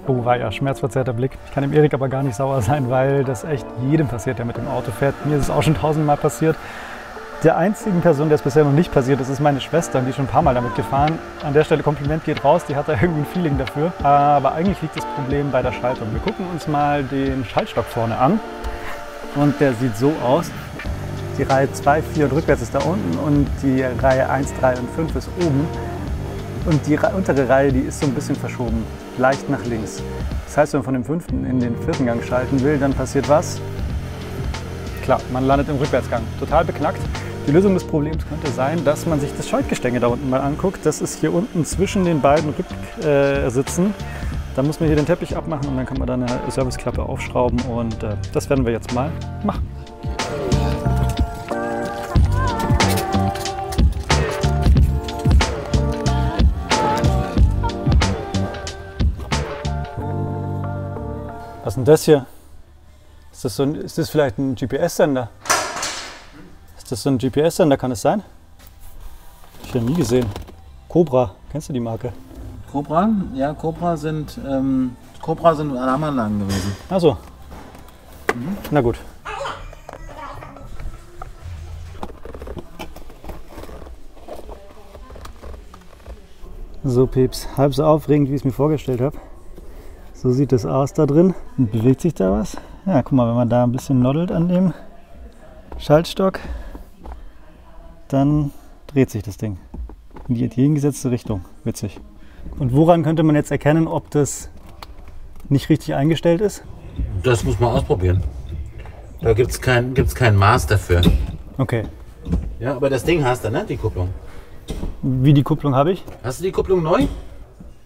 Oh, war ja schmerzverzerrter Blick. Ich kann dem Erik aber gar nicht sauer sein, weil das echt jedem passiert, der mit dem Auto fährt. Mir ist es auch schon 1000-mal passiert. Der einzigen Person, der es bisher noch nicht passiert ist, ist meine Schwester, die ist schon ein paar Mal damit gefahren. An der Stelle Kompliment geht raus, die hat da irgendwie ein Feeling dafür. Aber eigentlich liegt das Problem bei der Schaltung. Wir gucken uns mal den Schaltstock vorne an und der sieht so aus. Die Reihe 2, 4 und rückwärts ist da unten und die Reihe 1, 3 und 5 ist oben. Und die untere Reihe, die ist so ein bisschen verschoben, leicht nach links. Das heißt, wenn man von dem 5. in den 4. Gang schalten will, dann passiert was? Klar, man landet im Rückwärtsgang. Total beknackt. Die Lösung des Problems könnte sein, dass man sich das Schaltgestänge da unten mal anguckt. Das ist hier unten zwischen den beiden Rücksitzen. Da muss man hier den Teppich abmachen und dann kann man dann eine Serviceklappe aufschrauben und das werden wir jetzt mal machen. Was ist denn das hier? Ist das vielleicht ein GPS-Sender? Ist das so ein GPS-Sender, kann es sein? Hab ich ja nie gesehen. Cobra, kennst du die Marke? Cobra? Ja, Cobra sind Alarmanlagen gewesen. Ach so. Na gut. So Peeps, halb so aufregend, wie ich es mir vorgestellt habe. So sieht es aus da drin. Und bewegt sich da was? Ja, guck mal, wenn man da ein bisschen noddelt an dem Schaltstock, dann dreht sich das Ding in die entgegengesetzte Richtung. Witzig. Und woran könnte man jetzt erkennen, ob das nicht richtig eingestellt ist? Das muss man ausprobieren. Da gibt es kein Maß dafür. Okay. Ja, aber das Ding hast du, ne? Die Kupplung. Wie die Kupplung habe ich? Hast du die Kupplung neu?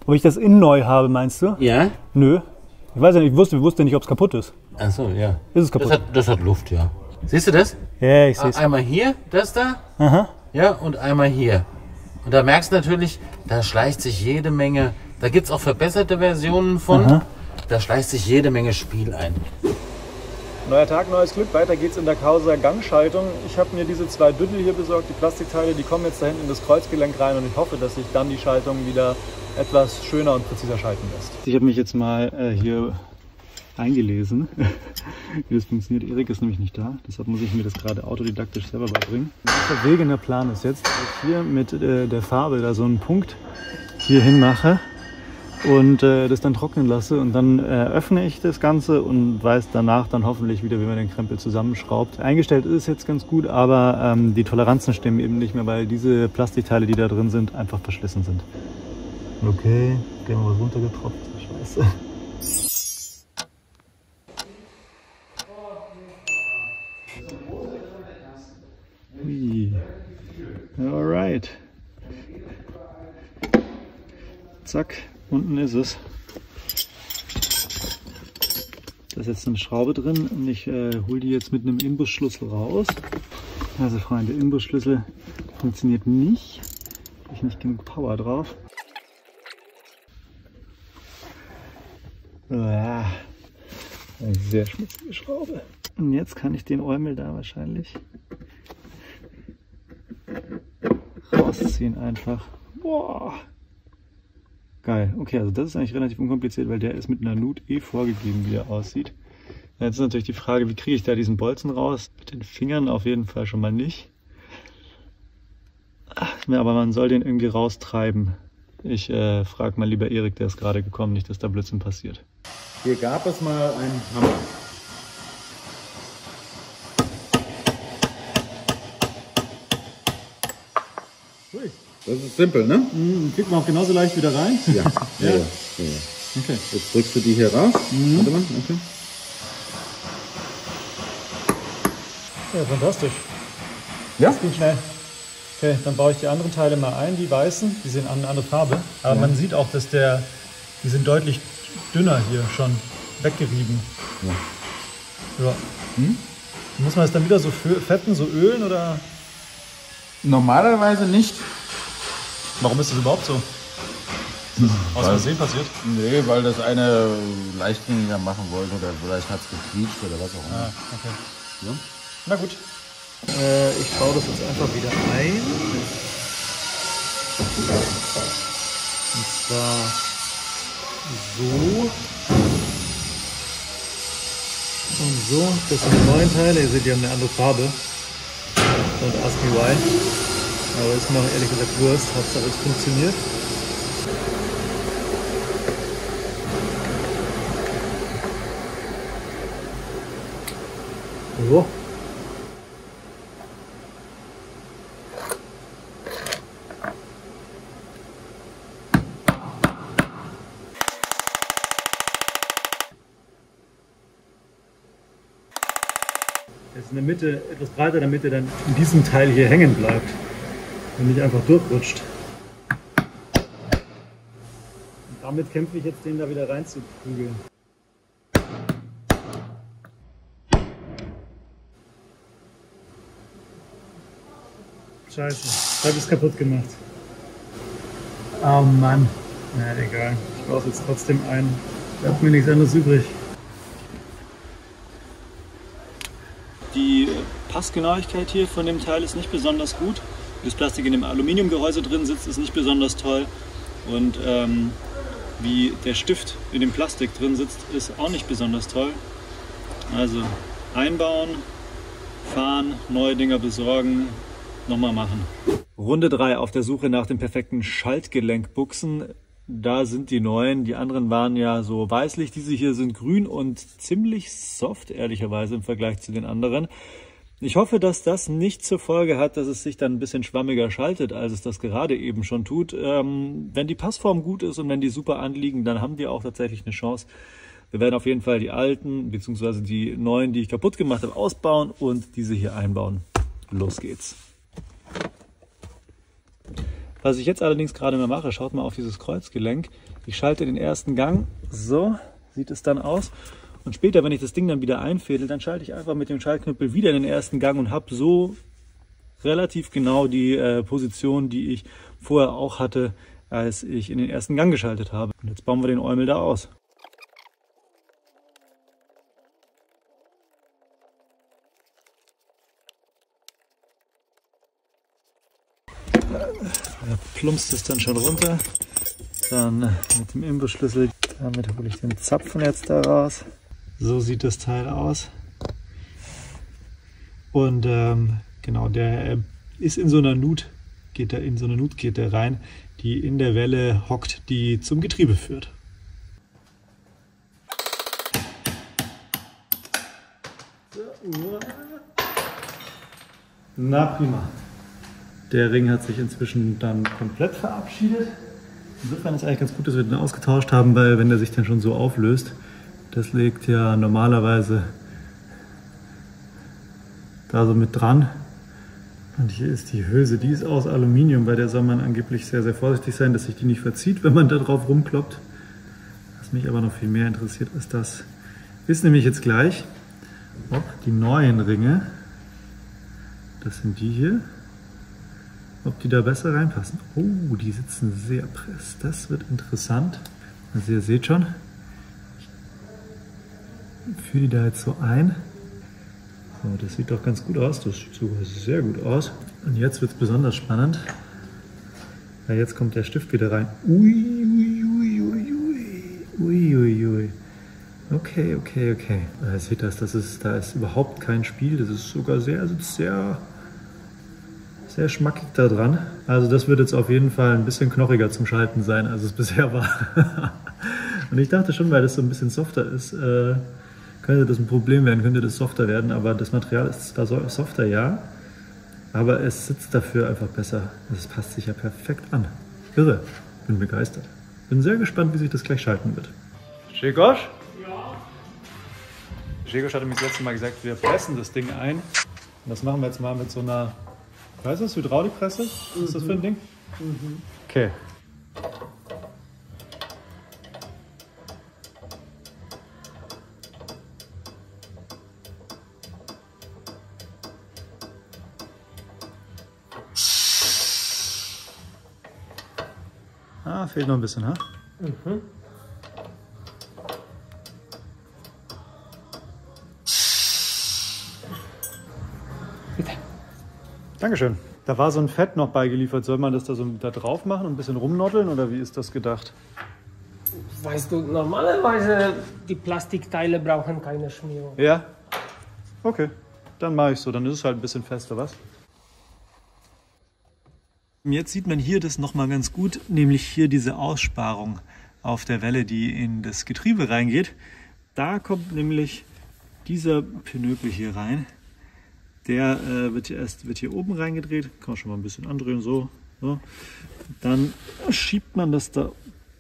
Ob ich das in neu habe, meinst du? Ja. Nö. Ich weiß ja nicht, ich wusste nicht, ob es kaputt ist. Ach so, ja. Ist es kaputt? Das hat Luft, ja. Siehst du das? Ja, ich sehe es. Einmal hier, das da. Aha. Ja, und einmal hier. Und da merkst du natürlich, da schleicht sich jede Menge, da gibt es auch verbesserte Versionen von, Aha. Da schleicht sich jede Menge Spiel ein. Neuer Tag, neues Glück. Weiter geht's in der Causa Gangschaltung. Ich habe mir diese 2 Düdel hier besorgt, die Plastikteile, die kommen jetzt da hinten in das Kreuzgelenk rein und ich hoffe, dass sich dann die Schaltung wieder etwas schöner und präziser schalten lässt. Ich habe mich jetzt mal hier eingelesen, wie das funktioniert. Erik ist nämlich nicht da, deshalb muss ich mir das gerade autodidaktisch selber beibringen. Der verwegene Plan ist jetzt, dass ich hier mit der Farbe da so einen Punkt hier hin mache und das dann trocknen lasse und dann öffne ich das Ganze und weiß danach dann hoffentlich wieder, wie man den Krempel zusammenschraubt. Eingestellt ist es jetzt ganz gut, aber die Toleranzen stimmen eben nicht mehr, weil diese Plastikteile, die da drin sind, einfach verschlissen sind. Okay, gehen wir runtergetropft. Scheiße. Ui. Alright. Zack, unten ist es. Da ist jetzt eine Schraube drin und ich hole die jetzt mit einem Imbusschlüssel raus. Also Freunde, Imbusschlüssel funktioniert nicht. Habe ich nicht genug Power drauf. Eine sehr schmutzige Schraube. Und jetzt kann ich den Eumel da wahrscheinlich rausziehen einfach. Boah. Geil. Okay, also das ist eigentlich relativ unkompliziert, weil der ist mit einer Nut vorgegeben, wie er aussieht. Jetzt ist natürlich die Frage, wie kriege ich da diesen Bolzen raus? Mit den Fingern auf jeden Fall schon mal nicht. Aber man soll den irgendwie raustreiben. Ich frage mal lieber Erik, der ist gerade gekommen, nicht, dass da Blödsinn passiert. Hier gab es mal einen Hammer. Das ist simpel, ne? Kriegt man auch genauso leicht wieder rein? Ja. Ja. Okay. Jetzt drückst du die hier raus. Warte mal, okay. Ja, fantastisch. Ja? Das ging schnell. Okay, dann baue ich die anderen Teile mal ein, die weißen, die sind eine andere Farbe. Aber man sieht auch, dass die sind deutlich dünner hier schon weggerieben. Ja. Muss man es dann wieder so fetten, so ölen oder? Normalerweise nicht. Warum ist das überhaupt so? Ist das aus Versehen passiert? Nee, weil das eine leichtgängiger machen wollte oder vielleicht hat es gequietscht oder was auch immer. Okay. Ja? Na gut. Ich baue das jetzt einfach wieder ein. Und zwar So. Und so. Das sind die neuen Teile. Ihr seht, die haben eine andere Farbe. Don't ask me why. Aber ist mir auch ehrlich gesagt Wurst. Hauptsache es funktioniert. So. Jetzt in der Mitte etwas breiter, damit er dann in diesem Teil hier hängen bleibt und nicht einfach durchrutscht. Und damit kämpfe ich jetzt, den da wieder reinzuprügeln. Scheiße, ich habe es kaputt gemacht. Oh Mann. Na egal, ich baue es jetzt trotzdem ein. Bleibt mir nichts anderes übrig. Die Passgenauigkeit hier von dem Teil ist nicht besonders gut. Wie das Plastik in dem Aluminiumgehäuse drin sitzt, ist nicht besonders toll. Und wie der Stift in dem Plastik drin sitzt, ist auch nicht besonders toll. Also einbauen, fahren, neue Dinger besorgen, nochmal machen. Runde 3 auf der Suche nach den perfekten Schaltgelenkbuchsen. Da sind die neuen. Die anderen waren ja so weißlich. Diese hier sind grün und ziemlich soft, ehrlicherweise, im Vergleich zu den anderen. Ich hoffe, dass das nicht zur Folge hat, dass es sich dann ein bisschen schwammiger schaltet, als es das gerade eben schon tut. Wenn die Passform gut ist und wenn die super anliegen, dann haben die auch tatsächlich eine Chance. Wir werden auf jeden Fall die alten bzw. die neuen, die ich kaputt gemacht habe, ausbauen und diese hier einbauen. Los geht's. Was ich jetzt allerdings gerade mal mache, schaut mal auf dieses Kreuzgelenk. Ich schalte den ersten Gang, so sieht es dann aus. Und später, wenn ich das Ding dann wieder einfädel, dann schalte ich einfach mit dem Schaltknüppel wieder in den ersten Gang und habe so relativ genau die Position, die ich vorher auch hatte, als ich in den ersten Gang geschaltet habe. Und jetzt bauen wir den Eumel da aus. Da plumpst es dann schon runter. Dann mit dem Imbusschlüssel, damit hole ich den Zapfen jetzt da raus. So sieht das Teil aus. Und genau, der ist in so einer Nut, geht der rein, die in der Welle hockt, die zum Getriebe führt. Na prima. Der Ring hat sich inzwischen dann komplett verabschiedet. Insofern ist eigentlich ganz gut, dass wir den ausgetauscht haben, weil wenn der sich dann schon so auflöst, das liegt ja normalerweise da so mit dran. Und hier ist die Hülse, die ist aus Aluminium, bei der soll man angeblich sehr, sehr vorsichtig sein, dass sich die nicht verzieht, wenn man da drauf rumkloppt. Was mich aber noch viel mehr interessiert, ist das, ist nämlich jetzt gleich, ob die neuen Ringe, das sind die hier, ob die da besser reinpassen. Oh, die sitzen sehr press. Das wird interessant. Also ihr seht schon, ich führe die da jetzt so ein. So, das sieht doch ganz gut aus. Das sieht sogar sehr gut aus. Und jetzt wird es besonders spannend. Ja, jetzt kommt der Stift wieder rein. Ui, ui, ui, ui, ui. Ui, ui, ui. Okay, okay, okay. Ihr seht das, da ist überhaupt kein Spiel. Das ist sogar sehr schmackig da dran. Also das wird jetzt auf jeden Fall ein bisschen knochiger zum Schalten sein, als es bisher war. Und ich dachte schon, weil das so ein bisschen softer ist, könnte das ein Problem werden, könnte das softer werden. Aber das Material ist zwar softer, ja, aber es sitzt dafür einfach besser. Das passt sich ja perfekt an. Irre. Bin begeistert. Bin sehr gespannt, wie sich das gleich schalten wird. Grzegorz? Ja? Grzegorz hatte mir das letzte Mal gesagt, wir pressen das Ding ein. Und das machen wir jetzt mal mit so einer, weißt du, Hydraulikpresse? Was ist das für ein Ding? Okay. Ah, fehlt noch ein bisschen, ha? Mhm. Bitte. Dankeschön. Da war so ein Fett noch beigeliefert. Soll man das da so da drauf machen und ein bisschen rumnoddeln oder wie ist das gedacht? Weißt du, normalerweise die Plastikteile brauchen keine Schmierung. Ja? Okay, dann mache ich so. Dann ist es halt ein bisschen fester, was? Jetzt sieht man hier das nochmal ganz gut, nämlich hier diese Aussparung auf der Welle, die in das Getriebe reingeht. Da kommt nämlich dieser Pinöpel hier rein. Der wird hier oben reingedreht. Kann man schon mal ein bisschen andrehen, so. Dann schiebt man das da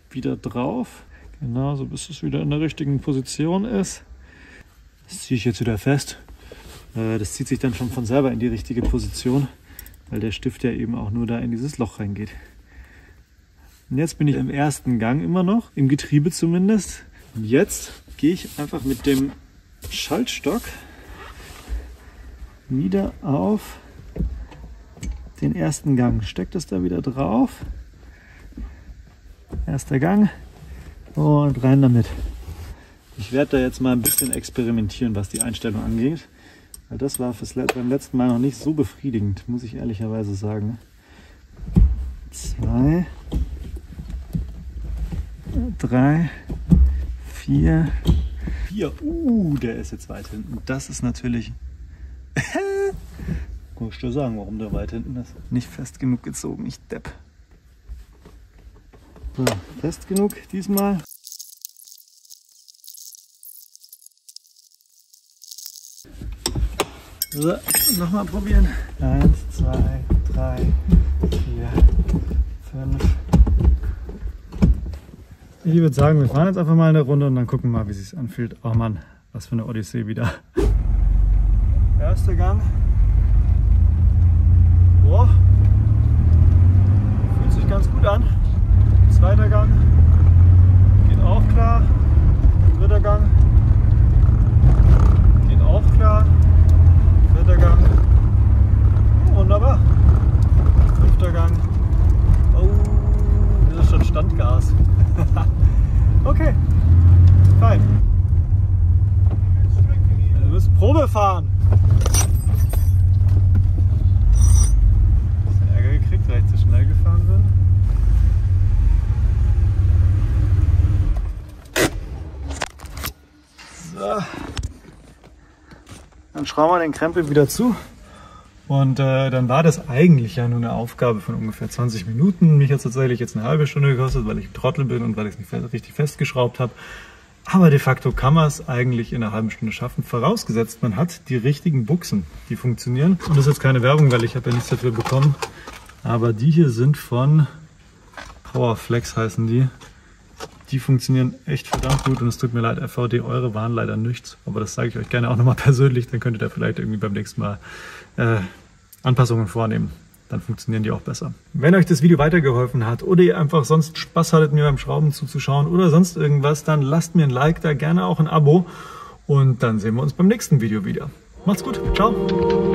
wieder drauf. Genau, so bis es wieder in der richtigen Position ist. Das ziehe ich jetzt wieder fest. Das zieht sich dann schon von selber in die richtige Position, weil der Stift ja eben auch nur da in dieses Loch reingeht. Und jetzt bin ich im ersten Gang immer noch, im Getriebe zumindest. Und jetzt gehe ich einfach mit dem Schaltstock wieder auf den ersten Gang. Steckt das da wieder drauf. Erster Gang und rein damit. Ich werde da jetzt mal ein bisschen experimentieren, was die Einstellung angeht. Weil das war beim letzten Mal noch nicht so befriedigend, muss ich ehrlicherweise sagen. 2, 3, 4. Der ist jetzt weit hinten. Das ist natürlich... Muss ich dir sagen, warum der weit hinten ist. Nicht fest genug gezogen, ich Depp. So, fest genug diesmal. So, nochmal probieren. 1, 2, 3, 4, 5. Ich würde sagen, wir fahren jetzt einfach mal eine Runde und dann gucken wir mal, wie es sich anfühlt. Oh Mann, was für eine Odyssee wieder. Erster Gang. Boah. Fühlt sich ganz gut an. Zweiter Gang. Geht auch klar. Dritter Gang. Geht auch klar. Vierter Gang. Wunderbar. Fünfter Gang. Oh, das ist schon Standgas. Okay, fein. Du musst Probe fahren. Bisschen Ärger gekriegt, weil ich zu schnell gefahren bin. So. Dann schrauben wir den Krempel wieder zu. Und dann war das eigentlich ja nur eine Aufgabe von ungefähr 20 Minuten. Mich hat es tatsächlich jetzt eine halbe Stunde gekostet, weil ich ein Trottel bin und weil ich es nicht richtig festgeschraubt habe. Aber de facto kann man es eigentlich in einer halben Stunde schaffen, vorausgesetzt man hat die richtigen Buchsen, die funktionieren. Und das ist jetzt keine Werbung, weil ich habe ja nichts dafür bekommen. Aber die hier sind von Powerflex heißen die. Die funktionieren echt verdammt gut und es tut mir leid, FVD, eure waren leider nichts. Aber das sage ich euch gerne auch nochmal persönlich, dann könnt ihr da vielleicht irgendwie beim nächsten Mal Anpassungen vornehmen. Dann funktionieren die auch besser. Wenn euch das Video weitergeholfen hat oder ihr einfach sonst Spaß hattet, mir beim Schrauben zuzuschauen oder sonst irgendwas, dann lasst mir ein Like da, gerne auch ein Abo und dann sehen wir uns beim nächsten Video wieder. Macht's gut, ciao!